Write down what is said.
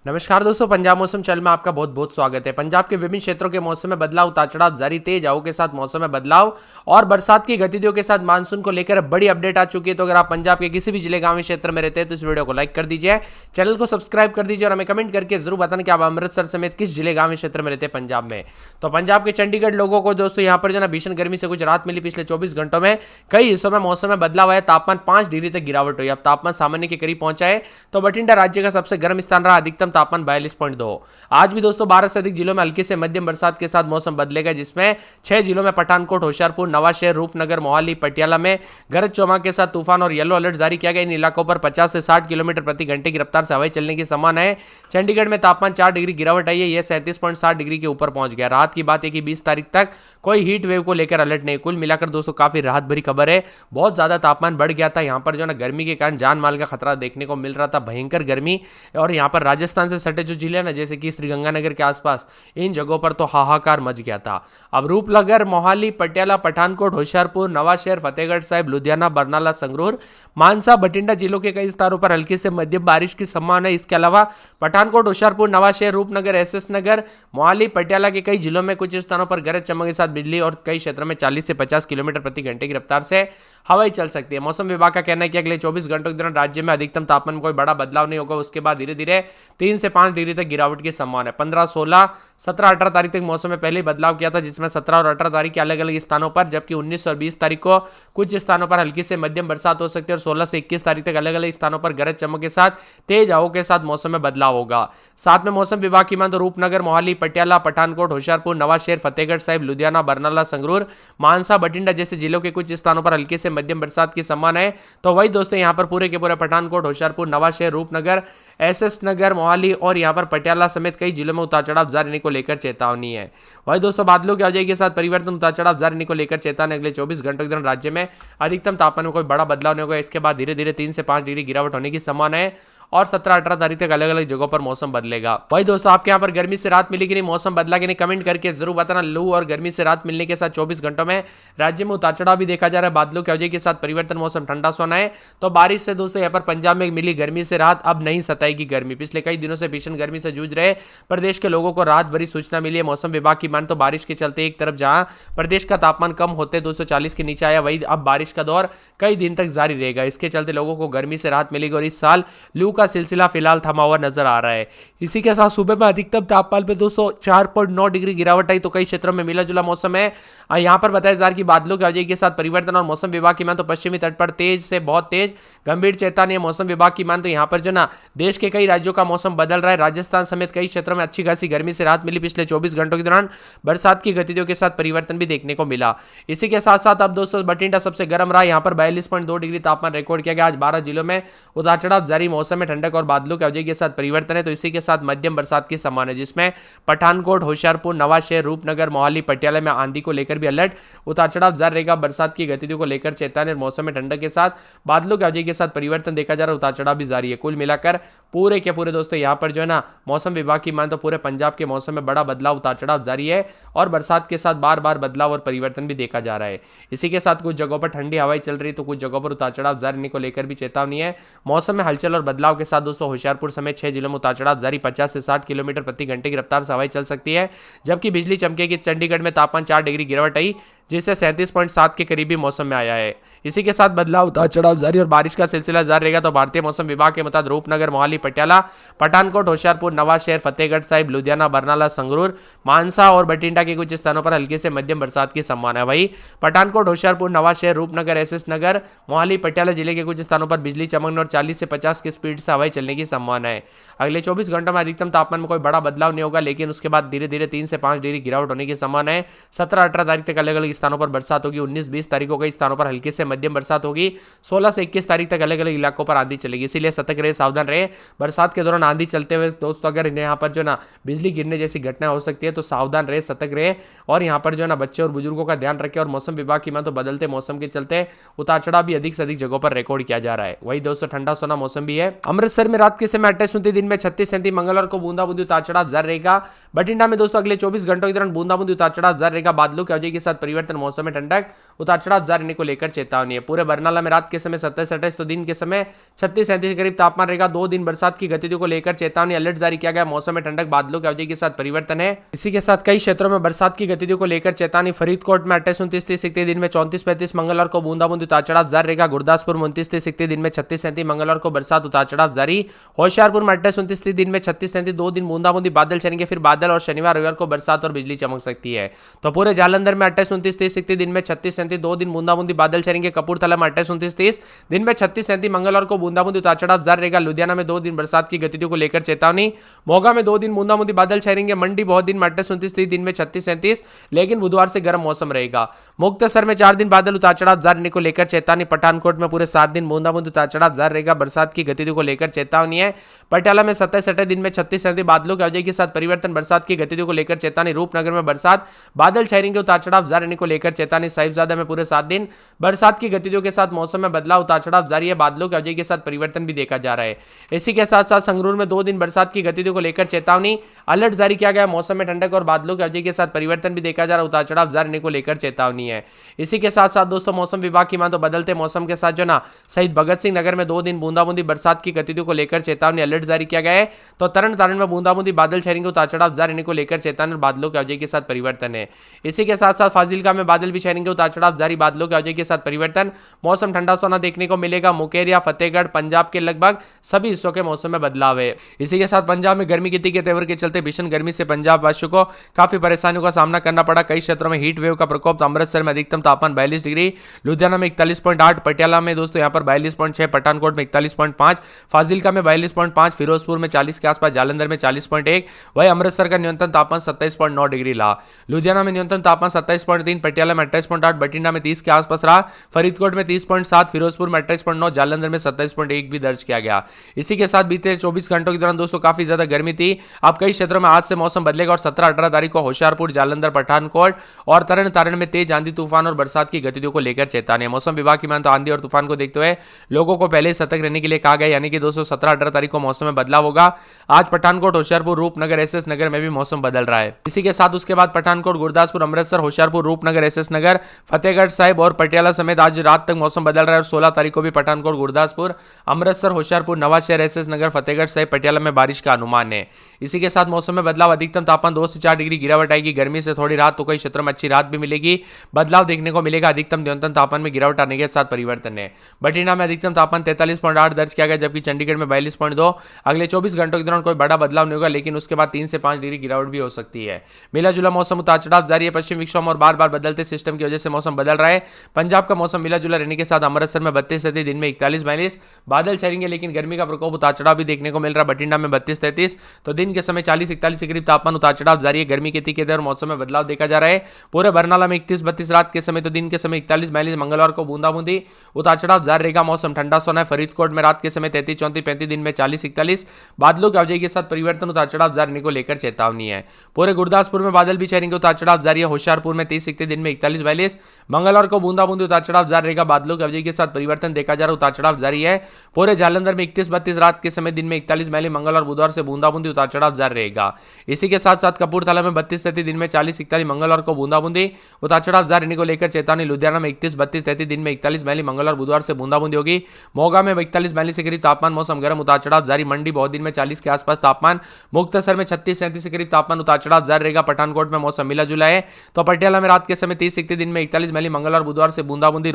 नमस्कार दोस्तों, पंजाब मौसम चैनल में आपका बहुत बहुत स्वागत है। पंजाब के विभिन्न क्षेत्रों के मौसम में बदलाव, उतार चढ़ाव जारी, तेज हवाओं के साथ मौसम में बदलाव और बरसात की गतिविधियों के साथ मानसून को लेकर बड़ी अपडेट आ चुकी है। तो अगर आप पंजाब के किसी भी जिले गांव क्षेत्र में रहते हैं तो इस वीडियो को लाइक कर दीजिए, चैनल को सब्सक्राइब कर दीजिए और हमें कमेंट करके जरूर बताना कि आप अमृतसर समेत किस जिले गांव क्षेत्र में रहते हैं पंजाब में। तो पंजाब के चंडीगढ़ लोगों को दोस्तों यहाँ पर जो ना भीषण गर्मी से कुछ राहत मिली। पिछले 24 घंटों में कई हिस्सों में मौसम में बदलाव आया, तापमान 5 डिग्री तक गिरावट हुई। अब तापमान सामान्य के करीब पहुंचा है। तो बठिंडा राज्य का सबसे गर्म स्थान रहा, अधिकतम तापमान 42.2। आज भी दोस्तों 12 से अधिक जिलों में हल्की से मध्यम बरसात के साथ मौसम बदलेगा, जिसमें 6 जिलों में पठानकोट, होशियारपुर, नवाशहर, रूपनगर, मोहाली, पटियाला में गरज चौमाक के साथ तूफान और येलो अलर्ट जारी किया गया। इन इलाकों पर 50 से 60 किलोमीटर प्रति घंटे की रफ्तार से हवाएं चलने की संभावना है। चंडीगढ़ में तापमान 4 डिग्री गिरावट आई है, यह 37.7 डिग्री के ऊपर पहुंच गया। राहत की बात है कि 20 तारीख तक कोई हीट वेव को लेकर अलर्ट नहीं। कुल मिलाकर दोस्तों काफी राहत भरी खबर है। बहुत ज्यादा तापमान बढ़ गया था यहाँ पर जो ना, गर्मी के कारण जान माल का खतरा देखने को मिल रहा था, भयंकर गर्मी। और यहाँ पर राजस्थान से सटे जो जिले ना, जैसे कि श्रीगंगानगर के आसपास, इन जगहों पर तो हाहाकार मच गया था। अब रूपनगर, मोहाली, पटियाला, पठानकोट, होशियारपुर, नवाशहर, फतेहगढ़ साहिब, लुधियाना, बरनाला, संगरूर, मानसा, बठिंडा जिलों के कई स्थानों पर हल्की से मध्यम बारिश की संभावना है। इसके अलावा पठानकोट, होशियारपुर, नवाशहर, रूपनगर, एसएस नगर, मोहाली, पटियाला के कई जिलों में कुछ स्थानों पर गरज चमक के साथ बिजली और कई क्षेत्रों में 40 से 50 किलोमीटर प्रति घंटे की रफ्तार से हवाएं चल सकती है। मौसम विभाग का कहना है कि अगले 24 घंटों के दौरान राज्य में अधिकतम तापमान में कोई बड़ा बदलाव नहीं होगा। उसके बाद धीरे धीरे 3 से 5 डिग्री तक गिरावट की संभावना है। 15, 16, 17, 18 तारीख तक मौसम में पहले ही बदलाव किया था, जिसमें 17 और 18 तारीख के अलग अलग स्थानों पर, जबकि 19 और 20 तारीख को कुछ स्थानों पर हल्की से मध्यम बरसात हो सकती है और 16 से 21 तारीख तक अलग अलग स्थानों पर गरज चमक के साथ तेज हवाओं के साथ मौसम में बदलाव होगा। साथ में मौसम विभाग की मान तो रूपनगर, मोहाली, पटियाला, पठानकोट, होशियारपुर, नवाशहर, फतेहगढ़ साहिब, लुधियाना, बरनाला, संगरूर, मानसा, बठिंडा जैसे जिलों के कुछ स्थानों पर हल्की से मध्यम बरसात की संभावना है। तो वही दोस्तों यहाँ पर पूरे के पूरे पठानकोट, होशियारपुर, नवाशहर, रूपनगर, एसएस नगर, मोहाली और यहाँ पर पटियाला समेत कई जिलों में उतार चढ़ाव जारी रहने को लेकर चेतावनी है। वही दोस्तों बादलों की आवाजाही के साथ परिवर्तन, उतार चढ़ाव जारी रहने को लेकर चेतावनी। अगले 24 घंटों के दौरान राज्य में अधिकतम तापमान में कोई बड़ा बदलाव नहीं होगा। इसके बाद धीरे धीरे 3 से 5 डिग्री गिरावट होने की संभावना है और 17, 18 तारीख तक अलग अलग जगहों पर मौसम बदलेगा। वही दोस्तों आपके यहाँ पर गर्मी से राहत मिली कि नहीं, मौसम बदला कि नहीं, कमेंट करके जरूर बताना। लू और गर्मी से राहत मिलने के साथ 24 घंटों में राज्य में उतार चढ़ाव भी देखा जा रहा है। बादलों की आवाजाही के साथ परिवर्तन, मौसम ठंडा सोना है। तो बारिश से दोस्तों यहाँ पर पंजाब में मिली गर्मी से राहत, अब नहीं सताएगी गर्मी। पिछले कई दिनों से भीषण गर्मी से जूझ रहे प्रदेश के लोगों को राहत भरी सूचना मिली है। मौसम विभाग की मान तो बारिश के चलते एक तरफ जहां प्रदेश का तापमान कम होते 240 के नीचे आया, वही अब बारिश का दौर कई दिन तक जारी रहेगा। इसके चलते लोगों को गर्मी से राहत मिलेगी और इस साल लू का सिलसिला फिलहाल थमा हुआ नजर आ रहा है। इसी के साथ सुबह में अधिकतम तापमान पे दोस्तों 4.9 डिग्री गिरावट आई। तो कई क्षेत्रों में मिला जुला मौसम है। यहाँ पर बताया जा रहा है कि बादलों की आवाजाही के साथ परिवर्तन और मौसम विभाग की मान तो पश्चिमी तट पर तेज से बहुत तेज गंभीर चेतावनी है। मौसम विभाग की मान तो यहाँ पर जो ना देश के कई राज्यों का मौसम बदल रहा है। राजस्थान समेत कई क्षेत्रों में अच्छी खासी गर्मी से राहत मिली। पिछले 24 घंटों के दौरान बरसात की गतिविधियों के साथ परिवर्तन भी देखने को मिला। इसी के साथ साथ अब दोस्तों बठिंडा सबसे गर्म रहा। यहाँ पर 42.2 डिग्री तापमान रिकॉर्ड किया गया। आज 12 जिलों में उतार चढ़ाव जारी, मौसम में ठंडक और बादलों की आवाजाही के साथ परिवर्तन है। तो इसी के साथ मध्यम बरसात की संभावना है, जिसमें पठानकोट, होशियारपुर, नवाशहर, रूपनगर, मोहाली, पटियाला में आंधी को लेकर भी अलर्ट, उतार चढ़ाव जारी रहेगा। बरसात की गतिविधियों को लेकर चेतावनी, मौसम में ठंडक के साथ बादलों की आवाजाही के साथ परिवर्तन देखा जा रहा है। उतार चढ़ाव भी जारी है। कुल मिलाकर पूरे के पूरे दोस्तों यहाँ पर जो है ना, मौसम विभाग की मान तो पूरे पंजाब के मौसम में बड़ा बदलाव, उतार चढ़ाव जारी है और बरसात के साथ बार बार बदलाव और परिवर्तन भी देखा जा रहा है। इसी के साथ कुछ जगहों पर ठंडी हवाएं चल रही, तो कुछ जगहों पर उतार चढ़ाव जारी रहने को लेकर भी चेतावनी है। मौसम में हलचल और बदलाव के साथ दोस्तों होशियारपुर समेत 6 जिलों में उतार चढ़ाव जारी, 50 से 60 किलोमीटर प्रति घंटे की रफ्तार से हवाएं चल सकती है। जबकि बिजली चमकेगी। चंडीगढ़ में तापमान 4 डिग्री गिरावट आई, जिससे 37.7 के करीबी मौसम में आया है। इसी के साथ बदलाव, उतार चढ़ाव जारी और बारिश का सिलसिला जारी रहेगा। तो भारतीय मौसम विभाग के मुताबिक रूपनगर, मोहाली, पटियाला, पठानकोट, होशियारपुर, नवाशहर, फतेहगढ़ साहिब, लुधियाना, बरनाला, संगरूर, मानसा और बठिंडा के कुछ स्थानों पर हल्की से मध्यम बरसात की संभावना है। वही पठानकोट, होशियारपुर, नवाशहर, रूपनगर, एसएस नगर, मोहाली, पटियाला जिले के कुछ स्थानों पर बिजली चमकने और 40 से 50 की स्पीड से हवाएं चलने की संभावना है। अगले 24 घंटों में अधिकतम तापमान में कोई बड़ा बदलाव नहीं होगा, लेकिन उसके बाद धीरे धीरे 3 से 5 डिग्री गिरावट होने की संभावना है। 17, 18 तारीख तक अलग अलग स्थानों पर बरसात होगी। 19, 20 तारीख को कई स्थानों पर हल्की से मध्यम बरसात होगी। 16 से 21 तारीख तक अलग अलग इलाकों पर आंधी चलेगी। इसीलिए सतर्क रहे, सावधान रहे। बरसात के दौरान आंधी चलते हुए दोस्तों अगर यहाँ पर जो ना बिजली गिरने जैसी घटना हो सकती है, तो सावधान रहे, सतर्क रहे और यहाँ पर जो ना बच्चे और बुजुर्गों का ध्यान रखें। और मौसम विभाग की मान तो बदलते मौसम के चलते उतार चढ़ाव भी अधिक से अधिक जगहों पर रिकॉर्ड किया जा रहा है। वही दोस्तों ठंडा सोना मौसम भी है। अमृतसर में रात के समय 28, दिन में 36, 37, मंगलवार को बूंदाबूंदी उतार चढ़ाव जारी रहेगा। बठिंडा में दोस्तों अगले 24 घंटों के दौरान बूंदाबूंदी उतार चढ़ाव जारी रहेगा। बादलों की आवाजाही के साथ परिवर्तन परिवर्तन, मौसम में ठंडक, उतार चढ़ाव जारी रहने को लेकर चेतावनी है। पूरे बरनाला में रात के समय 27-28 तो दिन के समय 36-37 के करीब तापमान रहेगा। 2 दिन बरसात की गतिविधियों को लेकर चेतावनी अलर्ट जारी किया गया। मौसम में ठंडक, बादलों की अवधि के साथ परिवर्तन है। इसी के साथ कई क्षेत्रों में बरसात की गतिविधियों को लेकर चेतावनी। फरीदकोट में 28-29 दिन में 34-35, मंगलवार को बूंदाबूंदी उतार चढ़ाव जारी रहेगा। गुरदासपुर में 29-30 दिन में 36-37, मंगलवार को बरसात उतार चढ़ाव जारी। होशियारपुर में 28-29 दिन में 36-37, 2 दिन बूंदाबूंदी बादल चलेंगे, फिर बादल और शनिवार रविवार को बरसात और बिजली चमक सकती है। तो पूरे जालंधर में 28-29-30 दिन में 36-37, 2 दिन बूंदाबूंदी बादल चलेंगे। कपूरथला में 28-29-30 दिन में 36-37, मंगलवार को बूंदाबूंदी उतार चढ़ाव जारी रहेगा। लुधियाना में 2 दिन बरसात की गतिविधियों को लेकर चेतावनी। मोगा में 2 दिन बूंदाबूंदी बादल छाएंगे। मंडी बहुत दिन में 28-29 दिन में 36-37, लेकिन बुधवार से गर्म मौसम रहेगा। मुक्तसर में 4 दिन बादल उतार चढ़ाव जारी रहने को लेकर चेतावनी। पठानकोट में पूरे 7 दिन बूंदाबूंदी उतार चढ़ाव जारी रहेगा। बरसात की गतिविधियों को लेकर चेतावनी है। पटियाला में 27-28 दिन में 36-37, बादलों की अवधि के साथ परिवर्तन, बरसात की गतिविधियों को लेकर चेतावनी। रूपनगर में बरसात, बादल छाएंगे, उतार चढ़ाव जारी रहने को लेकर चेतावनी। साहिबजादा में पूरे 7 दिन बरसात की गतिविधियों के साथ मौसम में बदलाव, उतार चढ़ाव जारी है। बादलों की अवधि के साथ परिवर्तन भी देखा जा रहा है। इसी के साथ साथ संगरूर में 2 दिन बरसात की गतिविधियों को लेकर चेतावनी अलर्ट जारी किया गया। मौसम में ठंडक और बादलों की अवधि के साथ परिवर्तन भी देखा जा रहा है। उतार चढ़ाव जारी रहने को लेकर चेतावनी है। इसी के साथ साथ दोस्तों मौसम विभाग की मान तो बदलते मौसम के साथ जो ना शहीद भगत सिंह नगर में 2 दिन बूंदाबूंदी बरसात की गतिविधियों को लेकर चेतावनी अलर्ट जारी किया गया है। तो तरन तारण में बूंदाबूंदी बादल छाएंगे, उतार चढ़ाव जारी रहने को लेकर चेतावनी और बादलों की अवधि के साथ परिवर्तन है। इसी के साथ साथ फाजिलका में बादल भी छाएंगे, उतार चढ़ाव जारी, बादलों की अवधि के साथ परिवर्तन, मौसम ठंडा सोना देखने को मिलेगा। मुकेरिया, फतेहगढ़, पंजाब के लगभग सभी हिस्सों के मौसम में बदलाव है। इसी के साथ पंजाब में गर्मी की तीखे तेवर के चलते भीषण गर्मी से पंजाब वासियों को काफी परेशानियों का सामना करना पड़ा। कई क्षेत्रों में हीट वेव का प्रकोप। अमृतसर में अधिकतम तापमान 42 डिग्री, लुधियाना में 41.8, पटियाला में दोस्तों यहाँ पर 42.6, पठानकोट में 41.5, फाजिलका में 42.5, फिरोजपुर में 40 के आसपास, जालंधर में 40.1, वही अमृतसर का न्यूनतम तापमान 27.9 डिग्री रहा। लुधियाना में न्यूनतम तापमान 27.3, पटियाला में 28.8, बठिंडा में 30 के आसपास रहा। फरीदकोट में 30.7, फिरोजपुर में 28.9, जालंधर में 27.1 भी दर्ज किया गया। इसी के साथ बीते 24 घंटों के दौरान दोस्तों काफी ज्यादा गर्मी थी। अब कई क्षेत्रों में आज से मौसम बदलेगा और 17-18 तारीख को होशियारपुर, जालंधर, पठानकोट और तरन तारण में तेज आंधी तूफान और बरसात की गतिविधियों को लेकर चेतावनी है। मौसम विभाग की मान तो आंधी और तूफान को देखते हुए लोगों को पहले सतर्क रहने के लिए कहा गया, यानी कि दोस्तों 17-18 तारीख को मौसम में बदलाव होगा। आज पठानकोट, होशियारपुर, रूपनगर, एसएस नगर में भी मौसम बदल रहा है। इसी के साथ उसके बाद पठानकोट, गुरदासपुर, अमृतसर, होशियारपुर, रूपनगर, एसएस नगर, फतेहगढ़ साहिब और पटियाला समेत आज रात तक मौसम बदल रहा है। और 16 तारीख को भी पठानकोट, गुरदासपुर, अमृतसर, होशियारपुर, नवाशहर, एसएस नगर, फतेहगढ़ साहिब, पटियाला में बारिश का अनुमान है। इसी के साथ मौसम में बदलाव, अधिकतम तापमान 2 से 4 डिग्री गिरावट आएगी। गर्मी से थोड़ी राहत, तो कई क्षेत्रों में अच्छी राहत भी मिलेगी। बदलाव देखने को मिलेगा। अधिकतम न्यूनतम तापमान में गिरावट आने के साथ परिवर्तन है। बठिंडा में अधिकतम तापमान 43.8 दर्ज किया गया, जबकि चंडीगढ़ में 42.2। अगले 24 घंटों के दौरान कोई बड़ा बदलाव नहीं होगा, लेकिन उसके बाद 3 से 5 डिग्री गिरावट भी हो सकती है। मिला जुला मौसम, उतार चढ़ाव जारी है। पश्चिम विक्षोभ और बार बार बदलते सिस्टम की वजह से मौसम बदल रहा है। पंजाब का मौसम मिला जुला रहने के साथ अमृतसर में 32-33, दिन में 41-42 बादल छाएंगे, लेकिन गर्मी का प्रकोप, उतार चढ़ाव भी देखने को मिल रहा है। बठिंडा में 32-33 तो दिन के समय 40-41 के करीब तापमान, उतार चढ़ाव जारी है। गर्मी के तीखे और मौसम में बदलाव देखा जा रहा है। पूरे बरनाला में 31-32 रात के समय, तो दिन के समय 41-42, मंगलवार को बूंदाबूंदी उतार चढ़ाव जारी रहेगा। मौसम ठंडा सोना है। फरीदकोट में रात के समय 33-34-35, दिन में 40-41, बादलों की अवधि के साथ परिवर्तन, उतार चढ़ाव जारी रहने को लेकर चेतावनी है। पूरे गुरदासपुर में बादल भी छाएंगे, उतार चढ़ाव जारी है। होशियारपुर में 30-31, दिन में 41-42, मंगलवार को बूंदाबूंदी उतार चढ़ाव जारी रहेगा। बादलों की अवधि के साथ परिवर्तन देखा जा रहा है। उतार चढ़ाव जारी है। पूरे जालंधर में 31-32 रात के समय, दिन में 41-42, मंगलवार बुधवार से बूंदाबूंदी उतार चढ़ाव जारी रहेगा। इसी के साथ साथ कपूरथला में 32-33, दिन में 40-41, मंगलवार को बूंदाबूंदी उतार चढ़ाव जारी रहने को लेकर चेतावनी। लुधियाना में 31-32-33, दिन में 41-42, मंगलवार बुधवार से बूंदाबूंदी होगी। मोगा में 41-42 के करीब तापमान, मौसम गर्म, उतार चढ़ाव जारी। मंडी बहुत दिन में 40 के आसपास तापमान। मुक्तसर में 36-37 के करीब तापमान, उतार चढ़ाव जारी रहेगा। पठानकोट में मौसम मिला जुला है। तो पटियाला में रात के समय 30-31, दिन में 41-42, मंगलवार बुधवार से बूंदाबूंदी।